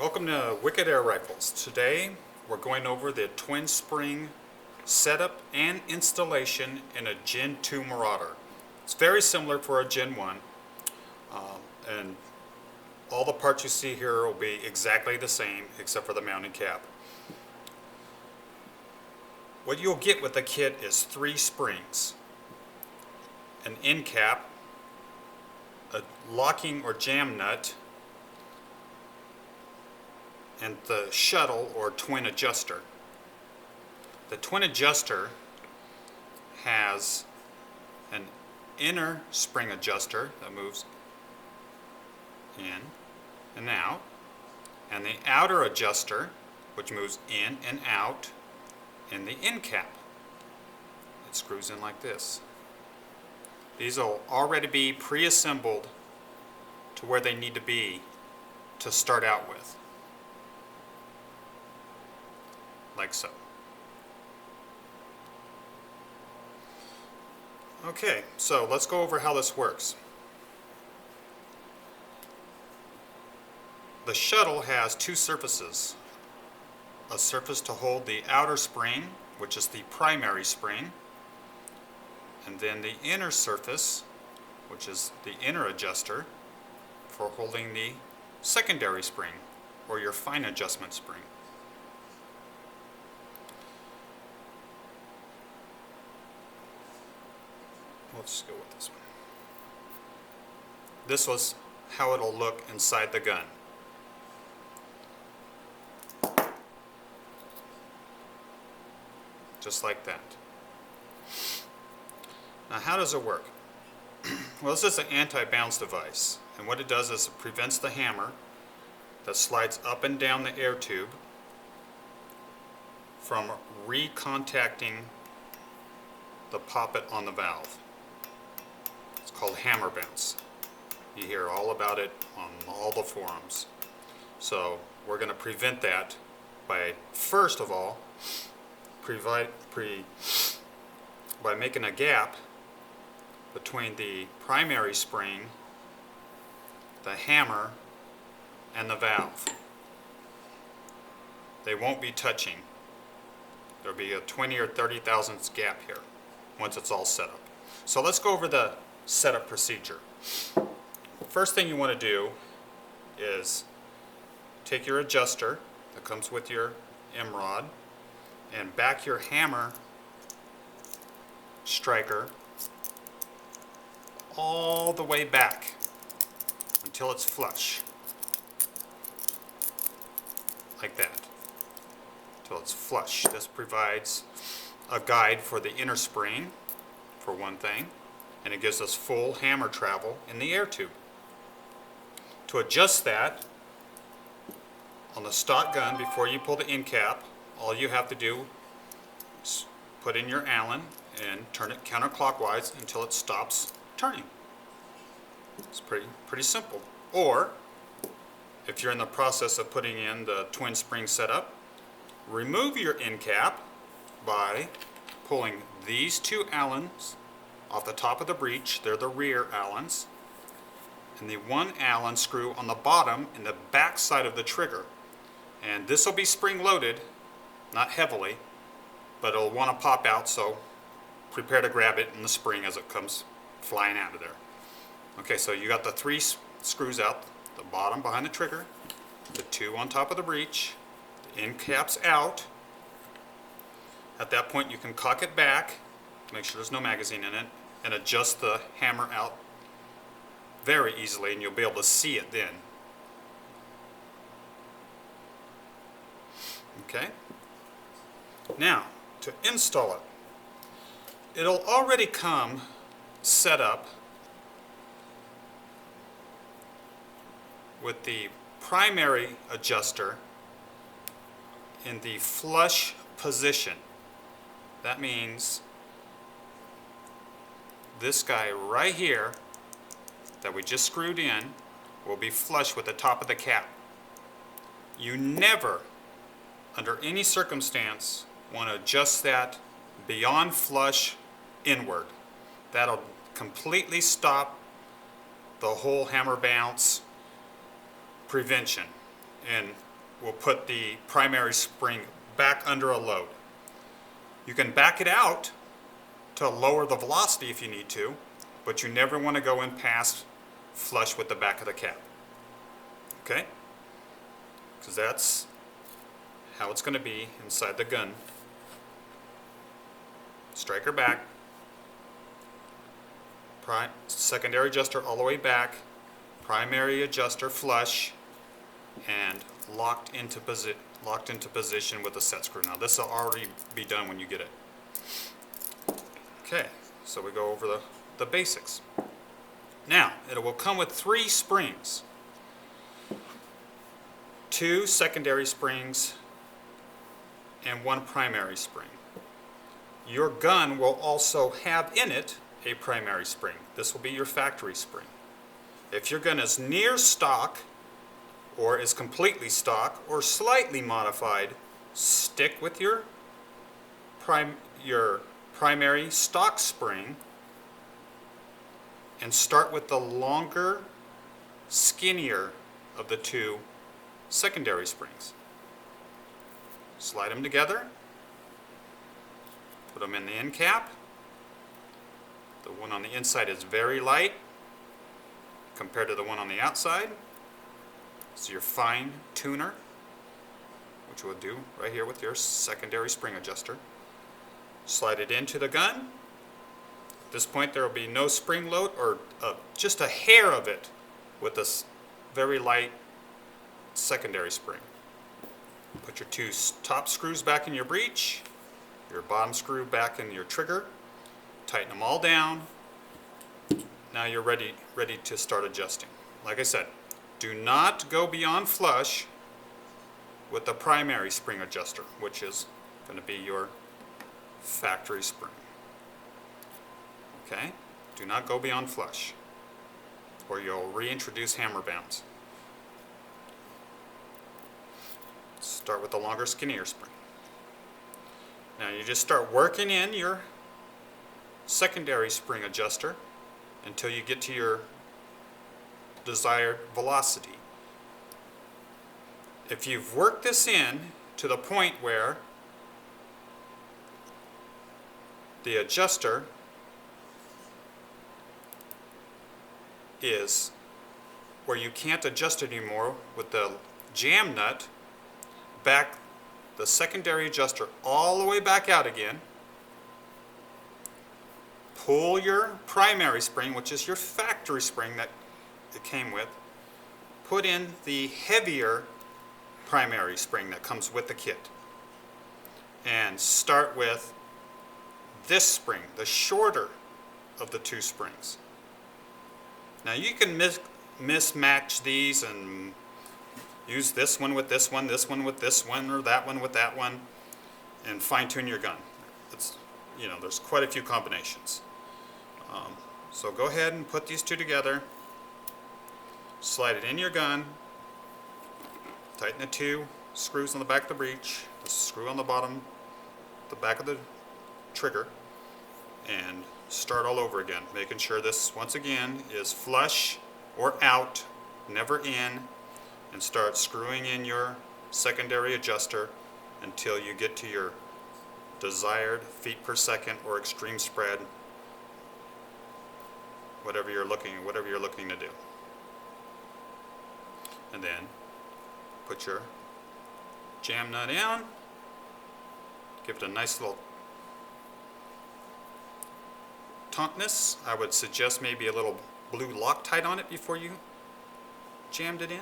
Welcome to Wicked Air Rifles. Today we're going over the twin spring setup and installation in a Gen 2 Marauder. It's very similar for a Gen 1 and all the parts you see here will be exactly the same except for the mounting cap. What you'll get with the kit is 3 springs, an end cap, a locking or jam nut, and the shuttle or twin adjuster. The twin adjuster has an inner spring adjuster that moves in and out, and the outer adjuster which moves in and out in the end cap. It screws in like this. These will already be pre-assembled to where they need to be to start out with. Like so. Okay, so let's go over how this works. The shuttle has 2 surfaces. A surface to hold the outer spring, which is the primary spring, and then the inner surface, which is the inner adjuster, for holding the secondary spring, or your fine adjustment spring. Let's go with this one. This was how it'll look inside the gun. Just like that. Now how does it work? Well, this is an anti-bounce device, and what it does is it prevents the hammer that slides up and down the air tube from recontacting the poppet on the valve. It's called hammer bounce. You hear all about it on all the forums. So we're going to prevent that by, first of all, by making a gap between the primary spring, the hammer, and the valve. They won't be touching. There'll be a 20 or 30 thousandths gap here once it's all set up. So let's go over the setup procedure. First thing you want to do is take your adjuster that comes with your M-rod and back your hammer striker all the way back until it's flush, like that, until it's flush. This provides a guide for the inner spring, for one thing, and it gives us full hammer travel in the air tube. To adjust that on the stock gun, before you pull the end cap, all you have to do is put in your Allen and turn it counterclockwise until it stops turning. It's pretty simple. Or if you're in the process of putting in the twin spring setup, remove your end cap by pulling these 2 Allens off the top of the breech. They're the rear Allens, and the 1 Allen screw on the bottom in the back side of the trigger. And this will be spring loaded, not heavily, but it'll want to pop out, so prepare to grab it in the spring as it comes flying out of there. Okay, so you got the 3 screws out, the bottom behind the trigger, the 2 on top of the breech, the end cap's out. At that point you can cock it back, make sure there's no magazine in it, and adjust the hammer out very easily, and you'll be able to see it then. Okay? Now, to install it, it'll already come set up with the primary adjuster in the flush position. That means this guy right here that we just screwed in will be flush with the top of the cap. You never, under any circumstance, want to adjust that beyond flush inward. That'll completely stop the whole hammer bounce prevention. And will put the primary spring back under a load. You can back it out to lower the velocity if you need to, but you never want to go in past flush with the back of the cap. Okay? Because that's how it's going to be inside the gun. Striker back, secondary adjuster all the way back, primary adjuster flush, and locked into position with the set screw. Now this will already be done when you get it. Okay, so we go over the basics. Now, it will come with 3 springs. 2 secondary springs and 1 primary spring. Your gun will also have in it a primary spring. This will be your factory spring. If your gun is near stock, or is completely stock, or slightly modified, stick with your primary stock spring and start with the longer, skinnier of the 2 secondary springs. Slide them together, put them in the end cap. The one on the inside is very light compared to the one on the outside. It's your fine tuner, which we'll do right here with your secondary spring adjuster. Slide it into the gun. At this point there will be no spring load, or just a hair of it with this very light secondary spring. Put your 2 top screws back in your breech, your bottom screw back in your trigger, tighten them all down. Now you're ready to start adjusting. Like I said, do not go beyond flush with the primary spring adjuster, which is going to be your factory spring. Okay? Do not go beyond flush, or you'll reintroduce hammer bounce. Start with the longer, skinnier spring. Now you just start working in your secondary spring adjuster until you get to your desired velocity. If you've worked this in to the point where the adjuster is where you can't adjust it anymore with the jam nut, back the secondary adjuster all the way back out again. Pull your primary spring, which is your factory spring that it came with. Put in the heavier primary spring that comes with the kit. And start with this spring, the shorter of the 2 springs. Now you can mismatch these and use this one with this one with this one, or that one with that one, and fine-tune your gun. It's, there's quite a few combinations. So go ahead and put these 2 together, slide it in your gun, tighten the 2 screws on the back of the breech, the screw on the bottom, the back of the trigger, and start all over again, making sure this, once again, is flush or out, never in, and start screwing in your secondary adjuster until you get to your desired feet per second or extreme spread, whatever you're looking to do. And then put your jam nut in, give it a nice little tautness. I would suggest maybe a little blue Loctite on it before you jammed it in.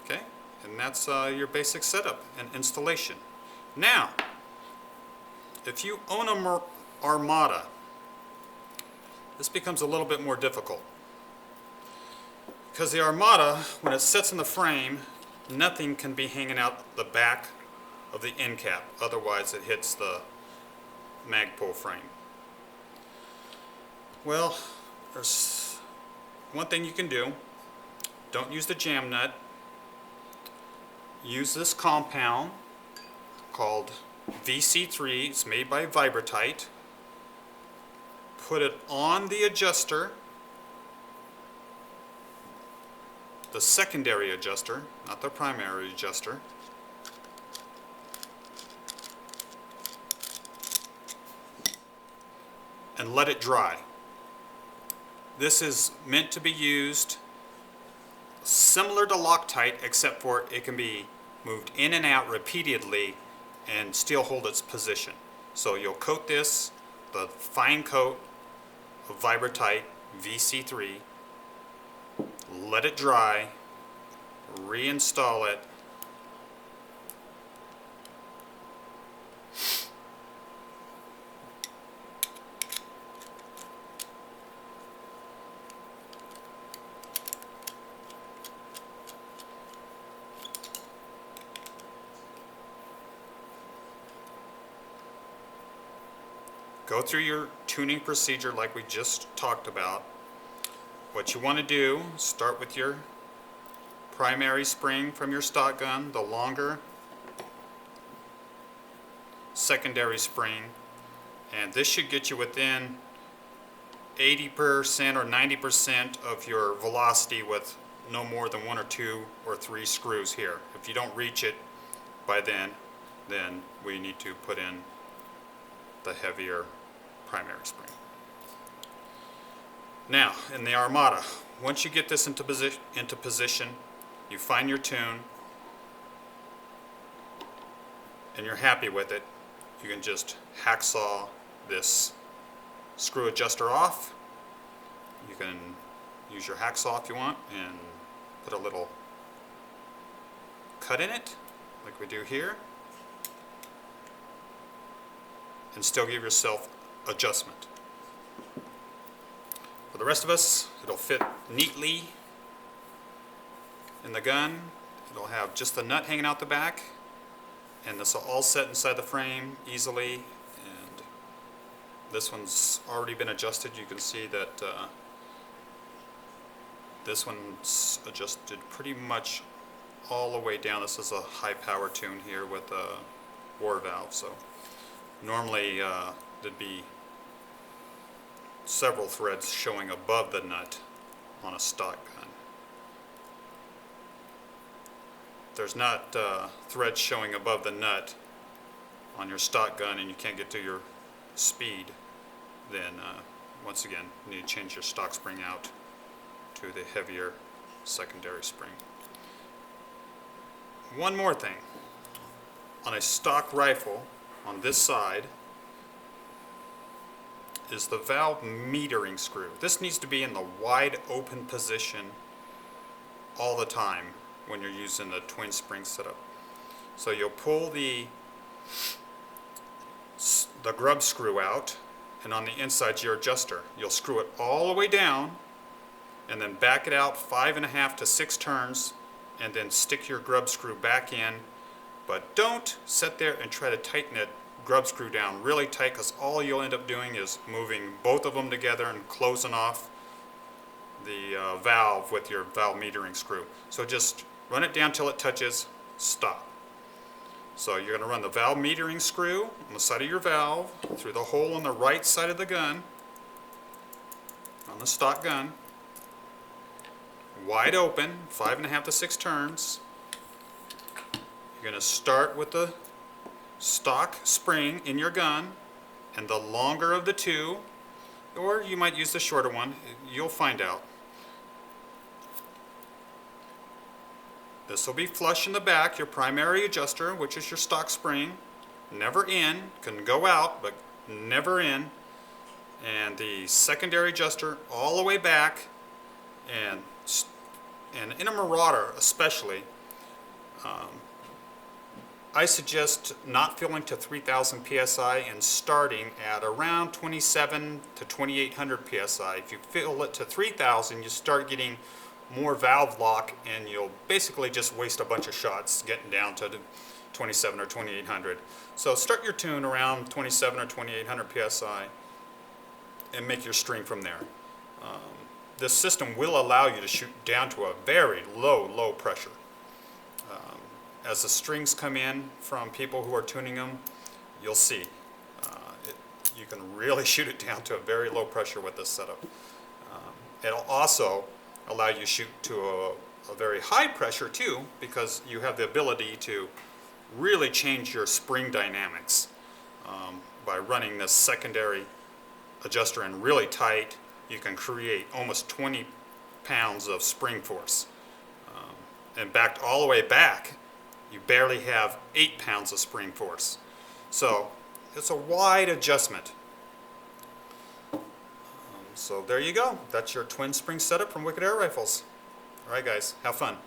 Okay, and that's your basic setup and installation. Now, if you own a Armada, this becomes a little bit more difficult. Because the Armada, when it sits in the frame, nothing can be hanging out the back of the end cap. Otherwise, it hits the Magpul frame. Well, there's one thing you can do. Don't use the jam nut. Use this compound called VC3. It's made by Vibratite. Put it on the adjuster the secondary adjuster, not the primary adjuster. And let it dry. This is meant to be used similar to Loctite, except for it can be moved in and out repeatedly and still hold its position. So you'll coat this, the fine coat of Vibratite VC3, let it dry, reinstall it, go through your tuning procedure like we just talked about. What you want to do, start with your primary spring from your stock gun, the longer secondary spring, and this should get you within 80% or 90% of your velocity with no more than 1 or 2 or 3 screws here. If you don't reach it by then we need to put in the heavier primary spring. Now, in the Armada, once you get this into position, you find your tune, and you're happy with it, you can just hacksaw this screw adjuster off. You can use your hacksaw if you want and put a little cut in it, like we do here, and still give yourself adjustment. For the rest of us, it'll fit neatly in the gun. It'll have just the nut hanging out the back, and this will all set inside the frame easily. And this one's already been adjusted. You can see that this one's adjusted pretty much all the way down. This is a high power tune here with a war valve, so normally there'd be several threads showing above the nut on a stock gun. If there's not threads showing above the nut on your stock gun and you can't get to your speed, then once again you need to change your stock spring out to the heavier secondary spring. One more thing. On a stock rifle, on this side, is the valve metering screw. This needs to be in the wide open position all the time when you're using the twin spring setup. So you'll pull the grub screw out, and on the inside your adjuster. You'll screw it all the way down and then back it out 5.5 to 6 turns and then stick your grub screw back in. But don't sit there and try to tighten it grub screw down really tight, because all you'll end up doing is moving both of them together and closing off the valve with your valve metering screw. So just run it down till it touches, stop. So you're going to run the valve metering screw on the side of your valve through the hole on the right side of the gun, on the stock gun, wide open, 5.5 to 6 turns. You're going to start with the stock spring in your gun, and the longer of the two, or you might use the shorter one, you'll find out. This will be flush in the back, your primary adjuster, which is your stock spring, never in, can go out, but never in, and the secondary adjuster all the way back, and in a Marauder especially, I suggest not filling to 3,000 psi and starting at around 27 to 2,800 psi. If you fill it to 3,000, you start getting more valve lock, and you'll basically just waste a bunch of shots getting down to 27 or 2,800. So start your tune around 27 or 2,800 psi and make your string from there. This system will allow you to shoot down to a very low pressure. As the strings come in from people who are tuning them, you'll see you can really shoot it down to a very low pressure with this setup. It'll also allow you to shoot to a very high pressure too, because you have the ability to really change your spring dynamics by running this secondary adjuster in really tight. You can create almost 20 pounds of spring force. And backed all the way back, you barely have 8 pounds of spring force. So it's a wide adjustment. So there you go. That's your twin spring setup from Wicked Air Rifles. All right, guys, have fun.